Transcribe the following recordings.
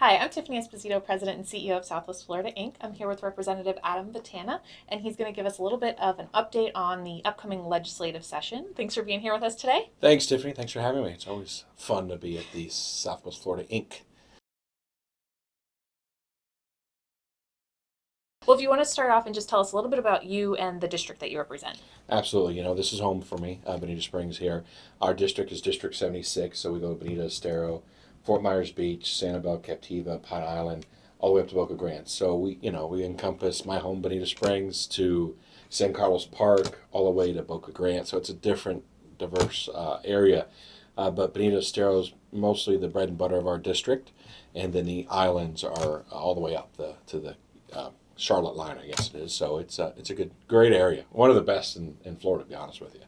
Hi, I'm Tiffany Esposito, President and CEO of Southwest Florida Inc. I'm here with Representative Adam Botana, and he's going to give us a little bit of an update on the upcoming legislative session. Thanks for being here with us today. Thanks, Tiffany. Thanks for having me. It's always fun to be at the Southwest Florida Inc. Well, if you want to start off and just tell us a little bit about you and the district that you represent. Absolutely. This is home for me, Bonita Springs here. Our district is District 76, so we go Bonita, Estero, Fort Myers Beach, Sanibel, Captiva, Pine Island, all the way up to Boca Grande. So we encompass my home, Bonita Springs, to San Carlos Park, all the way to Boca Grande. So it's a different, diverse area. But Bonita Estero is mostly the bread and butter of our district, and then the islands are all the way up to the Charlotte line, I guess it is. So it's a great area. One of the best in Florida, to be honest with you.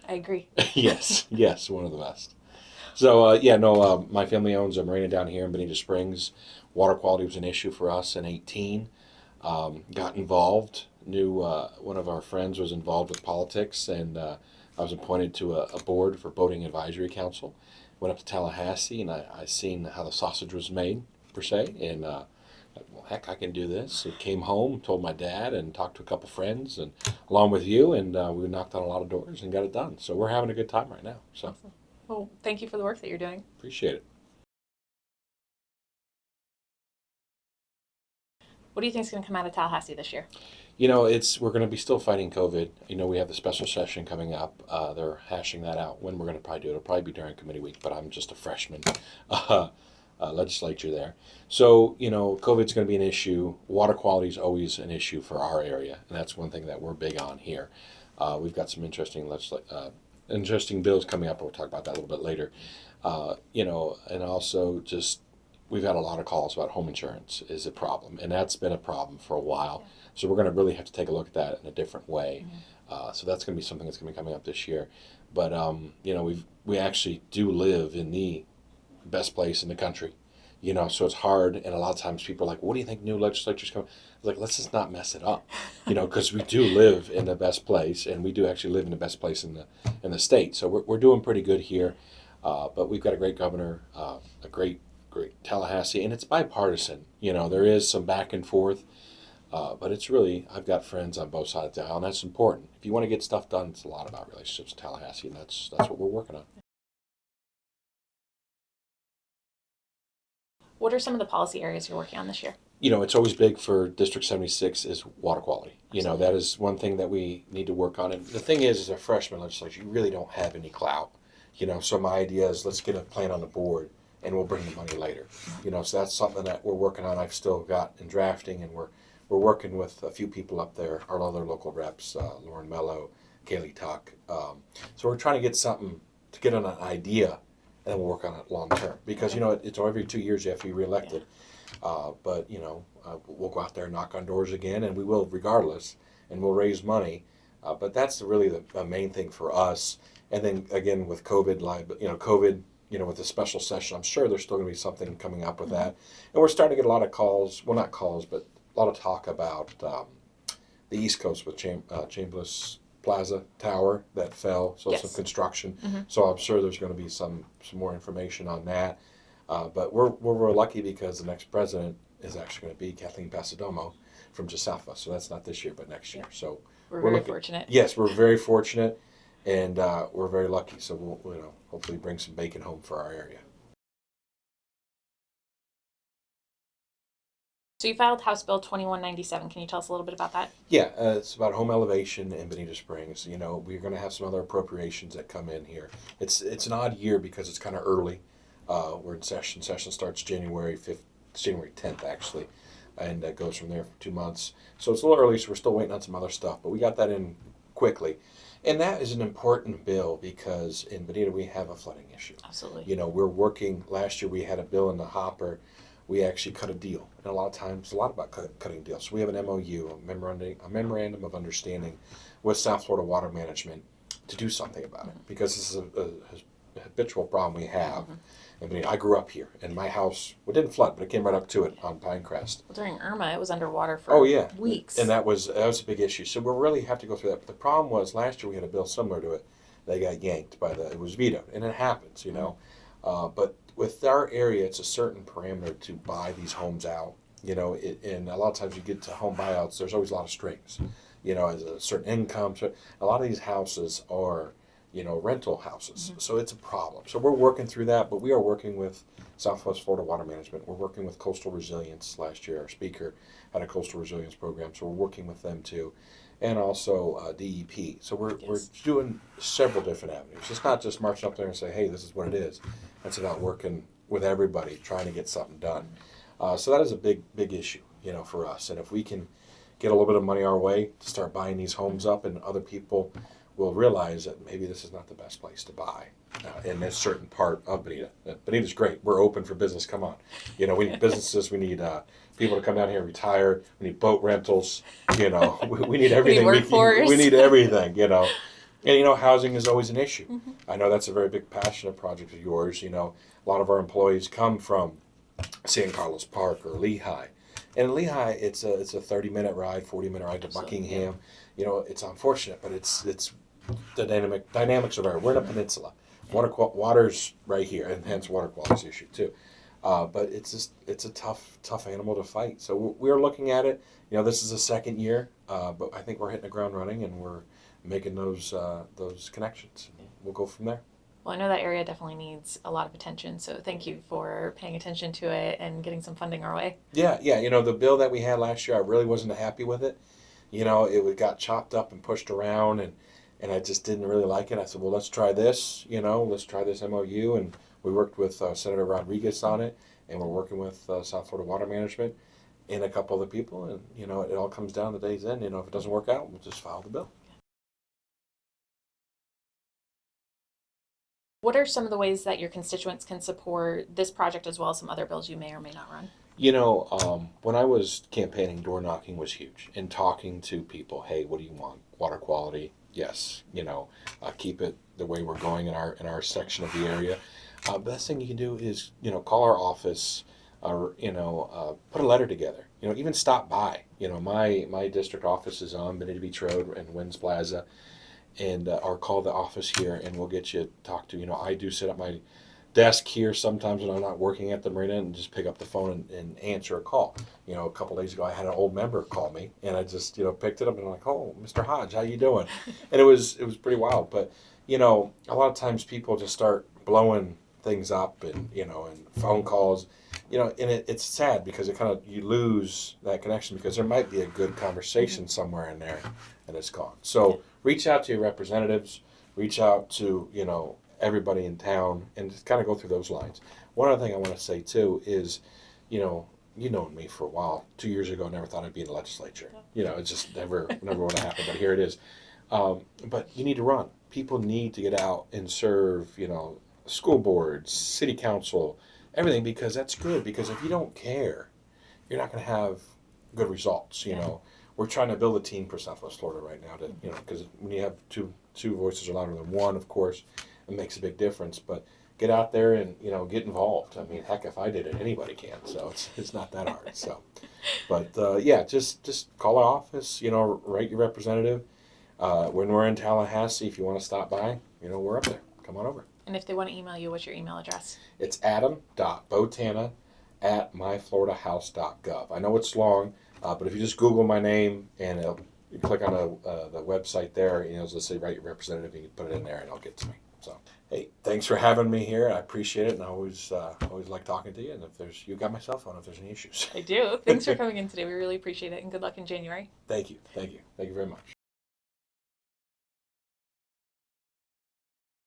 I agree. Yes, one of the best. So my family owns a marina down here in Bonita Springs. Water quality was an issue for us in 2018. Got involved. Knew one of our friends was involved with politics, and I was appointed to a board for Boating Advisory Council. Went up to Tallahassee, and I seen how the sausage was made, per se, and well, heck, I can do this. So came home, told my dad, and talked to a couple friends, and along with you, and we knocked on a lot of doors and got it done. So we're having a good time right now. So Awesome. Well, thank you for the work that you're doing. appreciate it. What do you think is going to come out of Tallahassee this year? We're going to be still fighting COVID. We have the special session coming up. They're hashing that out. When we're going to probably do it, it'll probably be during committee week. But I'm just a freshman. Legislature there. So, COVID's going to be an issue. Water quality is always an issue for our area, and that's one thing that we're big on here. We've got some interesting bills coming up. We'll talk about that a little bit later. And also just we've had a lot of calls about home insurance is a problem, and that's been a problem for a while. Yeah. So we're going to really have to take a look at that in a different way. Mm-hmm. So that's going to be something that's going to be coming up this year. But we actually do live in the best place in the country, so it's hard, and a lot of times people are like, what do you think new legislature's coming? Like, let's just not mess it up, because we do live in the best place, and we do actually live in the best place in the state. So we're doing pretty good here, but we've got a great governor, a great Tallahassee, and it's bipartisan. There is some back and forth, but it's really, I've got friends on both sides of the aisle, and that's important. If you want to get stuff done, it's a lot about relationships in Tallahassee, and that's what we're working on. What are some of the policy areas you're working on this year? It's always big for District 76 is water quality. Absolutely. That is one thing that we need to work on. And the thing is, as a freshman legislature, you really don't have any clout. So my idea is let's get a plan on the board and we'll bring the money later. So that's something that we're working on. I've still got in drafting, and we're working with a few people up there, our other local reps, Lauren Mello, Kaylee Tuck. So we're trying to get something to get on an idea, and then we'll work on it long term, because it's every 2 years you have to be reelected. But we'll go out there and knock on doors again, and we will regardless, and we'll raise money. But that's really the main thing for us. And then again with COVID, with the special session, I'm sure there's still going to be something coming up with that. And we're starting to get a lot of calls, well, not calls, but a lot of talk about the East Coast with Chambliss Plaza Tower that fell, so Yes. some construction. Mm-hmm. So I'm sure there's going to be some more information on that. But we're lucky because the next president is actually going to be Kathleen Pasadomo from just south of us. So that's not this year, but next year. Yeah. So We're very fortunate. Yes, we're very fortunate, and we're very lucky. So we'll hopefully bring some bacon home for our area. So you filed House Bill 2197. Can you tell us a little bit about that? Yeah, it's about home elevation in Bonita Springs. We're going to have some other appropriations that come in here. It's an odd year because it's kind of early. We're in session. Session starts January 10th actually, and goes from there for 2 months. So it's a little early, so we're still waiting on some other stuff, but we got that in quickly. And that is an important bill because in Bonita we have a flooding issue. Absolutely. We're working, last year we had a bill in the hopper. We actually cut a deal. And a lot of times, it's a lot about cutting deals. So we have an MOU, a memorandum of understanding with South Florida Water Management to do something about it, because this is a habitual problem we have. I mean, I grew up here, and my house, well, it didn't flood, but it came right up to it on Pinecrest. Well, during Irma, it was underwater for weeks. And that was a big issue. So we really have to go through that. But the problem was, last year we had a bill similar to it. They got yanked it was vetoed, and it happens, But with our area, it's a certain parameter to buy these homes out. And a lot of times you get to home buyouts, there's always a lot of strings. As a certain income. So a lot of these houses are, rental houses. Mm-hmm. So it's a problem. So we're working through that, but we are working with Southwest Florida Water Management. We're working with Coastal Resilience. Last year, our speaker had a coastal resilience program, so we're working with them too. And also DEP. So we're doing several different avenues. It's not just marching up there and say, hey, this is what it is. It's about working with everybody, trying to get something done. So that is a big issue, for us. And if we can get a little bit of money our way to start buying these homes up, and other people will realize that maybe this is not the best place to buy in this certain part of Bonita. Bonita's great. We're open for business. Come on. We need businesses. We need people to come down here and retire. We need boat rentals. We need everything. We need everything, And, housing is always an issue. Mm-hmm. I know that's a very big passionate project of yours. A lot of our employees come from San Carlos Park or Lehigh. And in Lehigh, it's a 30-minute ride, 40-minute ride to Buckingham. Yeah. It's unfortunate, but it's the dynamics are there. We're in a peninsula. Water's right here, and hence water quality's issue too. But it's a tough animal to fight. So we're looking at it. This is the second year, but I think we're hitting the ground running, and we're making those connections. We'll go from there. Well, I know that area definitely needs a lot of attention, so thank you for paying attention to it and getting some funding our way. Yeah. The bill that we had last year, I really wasn't happy with it. It got chopped up and pushed around, and I just didn't really like it. I said, well, let's try this, let's try this MOU, and we worked with Senator Rodriguez on it, and we're working with South Florida Water Management and a couple other people, and, it all comes down to the day's end. If it doesn't work out, we'll just file the bill. What are some of the ways that your constituents can support this project as well as some other bills you may or may not run? When I was campaigning, door knocking was huge, and talking to people. Hey, what do you want? Water quality? Yes. Keep it the way we're going in our section of the area. Best thing you can do is call our office, or put a letter together. Even stop by. My district office is on Bonita Beach Road and Winds Plaza. And or call the office here, and we'll get you talked to. I do sit at my desk here sometimes when I'm not working at the marina, and just pick up the phone and answer a call. A couple days ago, I had an old member call me, and I just picked it up and I'm like, oh, Mr. Hodge, how you doing? And it was pretty wild. But a lot of times people just start blowing things up, and and phone calls. And it's sad because you lose that connection, because there might be a good conversation somewhere in there, and it's gone. So reach out to your representatives, reach out to everybody in town, and just kind of go through those lines. One other thing I want to say too is, you've known me for a while. 2 years ago, I never thought I'd be in the legislature. It just never would have happened. But here it is. But you need to run. People need to get out and serve. School boards, city council, everything, because that's good. Because if you don't care, you're not going to have good results. We're trying to build a team for Southwest Florida right now, because when you have two voices are louder than one, of course, it makes a big difference. But get out there and get involved. I mean, heck, if I did it, anybody can. So it's not that hard. So, but just call our office. Write your representative. When we're in Tallahassee, if you want to stop by, we're up there. Come on over. And if they want to email you, what's your email address? It's adam.botana@myfloridahouse.gov. I know it's long, but if you just Google my name and you click on the website there, it'll say write your representative, you can put it in there and it'll get to me. So, hey, thanks for having me here. I appreciate it, and I always like talking to you. And you got my cell phone if there's any issues. I do. Thanks for coming in today. We really appreciate it, and good luck in January. Thank you very much.